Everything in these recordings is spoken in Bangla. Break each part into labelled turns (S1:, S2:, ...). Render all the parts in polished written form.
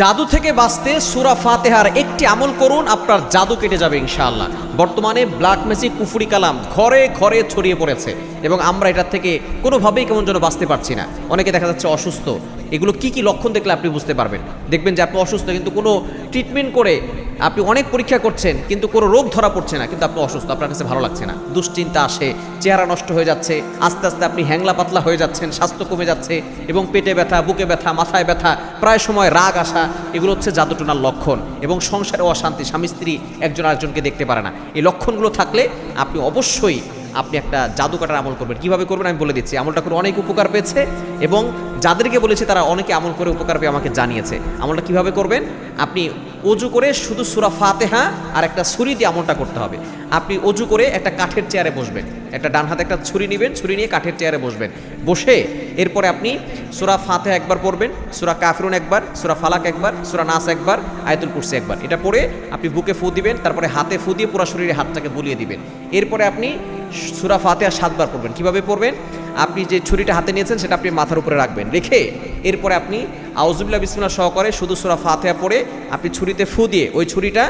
S1: জাদু থেকে বাঁচতে সূরা ফাতিহার একটি আমল করুন, আপনার জাদু কেটে যাবে ইনশাআল্লাহ। বর্তমানে ব্ল্যাক ম্যাজিক, কুফরি কালাম ঘরে ঘরে ছড়িয়ে পড়েছে এবং আমরা এটার থেকে কোনোভাবেই কেমন যেন বাঁচতে পারছি না। অনেকে দেখা যাচ্ছে অসুস্থ। এগুলো কি কি লক্ষণ দেখলে আপনি বুঝতে পারবেন? দেখবেন যে আপনি অসুস্থ, কিন্তু কোনো ট্রিটমেন্ট করে আপনি অনেক পরীক্ষা করছেন কিন্তু কোনো রোগ ধরা পড়ছে না, কিন্তু আপনি অসুস্থ, আপনার কাছে ভালো লাগছে না, দুশ্চিন্তা আসে, চেহারা নষ্ট হয়ে যাচ্ছে, আস্তে আস্তে আপনি হ্যাংলা পাতলা হয়ে যাচ্ছেন, স্বাস্থ্য কমে যাচ্ছে এবং পেটে ব্যথা, বুকে ব্যথা, মাথায় ব্যথা, প্রায় সময় রাগ আসা, এগুলো হচ্ছে জাদুটোনার লক্ষণ। এবং সংসারে অশান্তি, স্বামী স্ত্রী একজন আরেকজনকে দেখতে পারে না, এই লক্ষণগুলো থাকলে আপনি অবশ্যই একটা জাদু কাটার আমল করবেন। কিভাবে করবেন আমি বলে দিচ্ছি। আমলটা করে অনেক উপকার পেয়েছে এবং যাদেরকে বলেছে তারা অনেকে আমল করে উপকার পেয়ে আমাকে জানিয়েছে। আমলটা কিভাবে করবেন? আপনি অজু করে শুধু সূরা ফাতিহা আর একটা ছুরি দিয়ে আমলটা করতে হবে। আপনি অজু করে একটা কাঠের চেয়ারে বসবেন, একটা ডান হাতে একটা ছুরি নেবেন, ছুরি নিয়ে কাঠের চেয়ারে বসবেন, বসে এরপরে আপনি সূরা ফাতিহা একবার পড়বেন, সূরা কাফিরুন একবার, সূরা ফালাক একবার, সূরা নাস একবার, আয়াতুল কুরসি একবার। এটা পড়ে আপনি বুকে ফু দিবেন, তারপরে হাতে ফু দিয়ে পুরো শরীরে হাতটাকে বুলিয়ে দিবেন। এরপরে আপনি সূরা ফাতিহা 7 বার পড়বেন। কিভাবে পড়বেন? আপনি যে ছুরিটা হাতে নিয়েছেন সেটা আপনি মাথার উপরে রাখবেন, রেখে এরপরে আপনি আউযুবিল্লাহ বিসমিল্লাহ সহকারে শুধু সূরা ফাতিহা পড়ে আপনি ছুরিতে ফু দিয়ে ওই ছুরিটা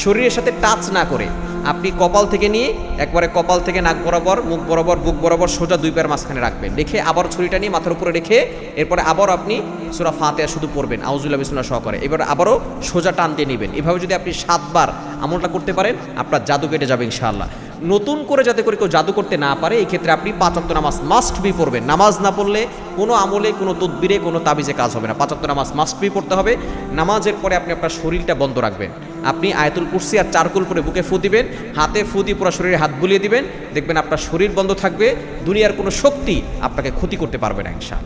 S1: শরীরের সাথে টাচ না করে আপনি কপাল থেকে নিয়ে একবারে কপাল থেকে নাক বরাবর, মুখ বরাবর, বুক বরাবর সোজা 2 পায়ের মাঝখানে রাখবেন, রেখে আবার ছুরিটা নিয়ে মাথার উপরে রেখে এরপরে আবার আপনি সূরা ফাতিহা শুধু পড়বেন আউযুবিল্লাহ বিসমিল্লাহ সহকারে, এবার আবারও সোজা টান দিয়ে নেবেন। এভাবে যদি আপনি 7 বার আমলটা করতে পারেন আপনার জাদু কেটে যাবে ইনশাআল্লাহ। নতুন করে যাতে করে কেউ জাদু করতে না পারে এই ক্ষেত্রে আপনি 5 ওয়াক্ত নামাজ মাস্ট বি পড়বেন। নামাজ না পড়লে কোনো আমলে, কোনো তদবিরে, কোনো তাবিজে কাজ হবে না। 5 ওয়াক্ত নামাজ মাস্ট বি পড়তে হবে। নামাজের পরে আপনি আপনার শরীরটা বন্ধ রাখবেন। আপনি আয়াতুল কুরসি আর চারকুল করে বুকে ফু দিবেন, হাতে ফু দিয়ে পুরো শরীরে হাত বুলিয়ে দিবেন, দেখবেন আপনার শরীর বন্ধ থাকবে, দুনিয়ার কোনো শক্তি আপনাকে ক্ষতি করতে পারবে না ইনশাআল্লাহ।